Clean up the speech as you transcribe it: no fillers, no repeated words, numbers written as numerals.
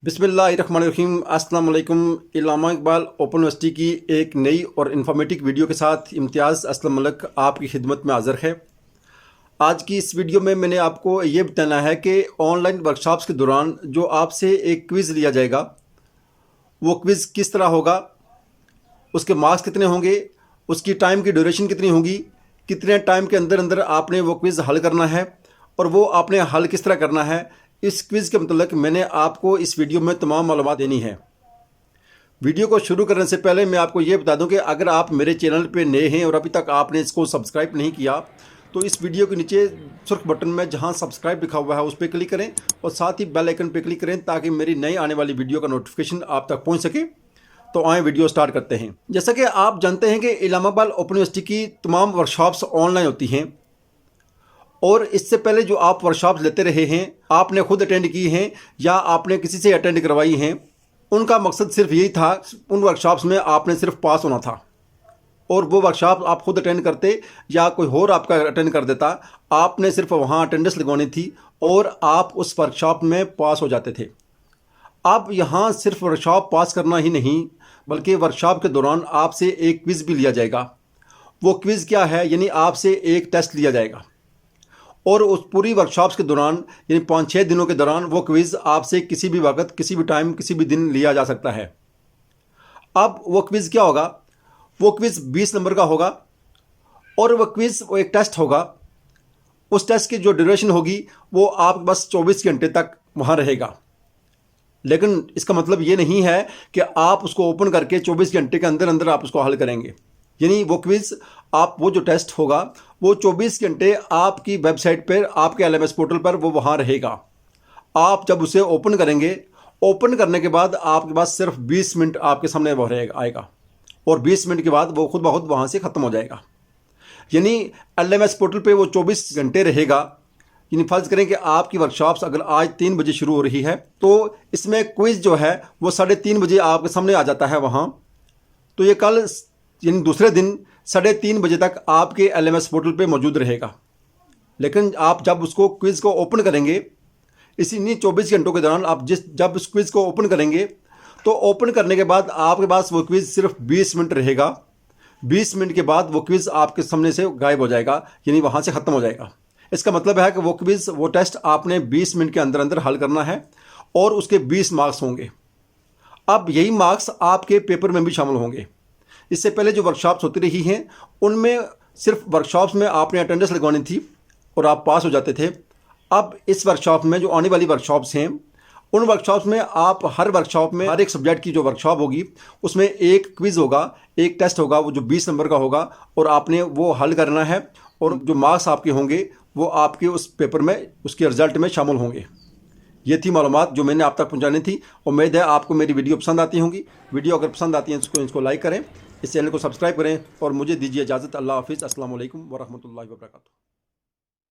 बिस्मिल्लाहिर्रहमानिर्रहीम। अस्सलाम वालेकुम। इल्लामा इकबाल ओपन यूनिवर्सिटी की एक नई और इन्फॉर्मेटिव वीडियो के साथ इम्तियाज़ असलम मलिक आपकी खिदमत में हाज़िर है। आज की इस वीडियो में मैंने आपको ये बताना है कि ऑनलाइन वर्कशॉप्स के दौरान जो आपसे एक क्विज़ लिया जाएगा, वो क्विज़ किस तरह होगा, उसके मार्क्स कितने होंगे, उसकी टाइम की ड्यूरेशन कितनी होगी, कितने टाइम के अंदर अंदर आपने वो क्विज़ हल करना है और वो आपने हल किस तरह करना है। इस क्विज़ के मतलब मैंने आपको इस वीडियो में तमाम मालूमात देनी है। वीडियो को शुरू करने से पहले मैं आपको ये बता दूं कि अगर आप मेरे चैनल पे नए हैं और अभी तक आपने इसको सब्सक्राइब नहीं किया तो इस वीडियो के नीचे सुर्ख बटन में जहां सब्सक्राइब लिखा हुआ है उस पर क्लिक करें और साथ ही बेल आइकन पर क्लिक करें ताकि मेरी नई आने वाली वीडियो का नोटिफिकेशन आप तक पहुँच सके। तो आए वीडियो स्टार्ट करते हैं। जैसा कि आप जानते हैं कि इल्लामा इकबाल ओपन यूनिवर्सिटी की तमाम वर्कशॉप्स ऑनलाइन होती हैं और इससे पहले जो आप वर्कशॉप्स लेते रहे हैं, आपने खुद अटेंड की हैं या आपने किसी से अटेंड करवाई हैं, उनका मकसद सिर्फ यही था, उन वर्कशॉप्स में आपने सिर्फ पास होना था और वो वर्कशॉप आप खुद अटेंड करते या कोई और आपका अटेंड कर देता, आपने सिर्फ वहाँ अटेंडेंस लगवानी थी और आप उस वर्कशॉप में पास हो जाते थे। अब यहाँ सिर्फ वर्कशॉप पास करना ही नहीं बल्कि वर्कशॉप के दौरान आपसे एक क्विज़ भी लिया जाएगा। वो क्विज़ क्या है, यानी आपसे एक टेस्ट लिया जाएगा और उस पूरी वर्कशॉप्स के दौरान यानी 5-6 दिनों के दौरान वो क्विज़ आपसे किसी भी वक्त, किसी भी टाइम, किसी भी दिन लिया जा सकता है। अब वो क्विज़ क्या होगा, वो क्विज़ 20 नंबर का होगा और वो क्विज़ वो एक टेस्ट होगा। उस टेस्ट की जो ड्यूरेशन होगी वो आप बस 24 घंटे तक वहाँ रहेगा। लेकिन इसका मतलब ये नहीं है कि आप उसको ओपन करके 24 घंटे के अंदर अंदर आप उसको हल करेंगे। यानी वो क्विज़ वो जो टेस्ट होगा वो 24 घंटे आपकी वेबसाइट पर, आपके LMS पोर्टल पर वो वहाँ रहेगा। आप जब उसे ओपन करेंगे, ओपन करने के बाद आपके पास सिर्फ 20 मिनट आपके सामने वो आएगा और 20 मिनट के बाद वो खुद ब खुद वहाँ से ख़त्म हो जाएगा। यानी LMS पोर्टल पे वो 24 घंटे रहेगा। यानी फ़र्ज़ करें कि आपकी वर्कशॉप्स अगर आज 3 बजे शुरू हो रही है तो इसमें क्विज़ जो है वो 3:30 बजे आपके सामने आ जाता है वहाँ। तो ये कल यानी दूसरे दिन 3:30 बजे तक आपके LMS पोर्टल पे मौजूद रहेगा। लेकिन आप जब उसको क्विज़ को ओपन करेंगे, इसी 24 घंटों के दौरान आप जब उस क्विज़ को ओपन करेंगे तो ओपन करने के बाद आपके पास वो क्विज़ सिर्फ 20 मिनट रहेगा। 20 मिनट के बाद वो क्विज़ आपके सामने से गायब हो जाएगा, यानी वहाँ से ख़त्म हो जाएगा। इसका मतलब है कि वो क्विज़, वो टेस्ट आपने 20 मिनट के अंदर अंदर हल करना है और उसके 20 मार्क्स होंगे। अब यही मार्क्स आपके पेपर में भी शामिल होंगे। इससे पहले जो वर्कशॉप्स होती रही हैं उनमें सिर्फ वर्कशॉप्स में आपने अटेंडेंस लगवानी थी और आप पास हो जाते थे। अब इस वर्कशॉप में जो आने वाली वर्कशॉप्स हैं, उन वर्कशॉप्स में आप हर वर्कशॉप में हर एक सब्जेक्ट की जो वर्कशॉप होगी उसमें एक क्विज़ होगा, एक टेस्ट होगा, वो जो 20 नंबर का होगा और आपने वो हल करना है और जो मार्क्स आपके होंगे वो आपके उस पेपर में, उसके रिज़ल्ट में शामिल होंगे। ये थी मालूमात जो मैंने आप तक पहुंचानी थी। उम्मीद है आपको मेरी वीडियो पसंद आती होंगी। वीडियो अगर पसंद आती है तो इसको लाइक करें, इस चैनल को सब्सक्राइब करें और मुझे दीजिए इजाज़त। अल्लाह हाफिज़। अस्सलाम वालेकुम वरहमतुल्लाहि वबरकातुहू।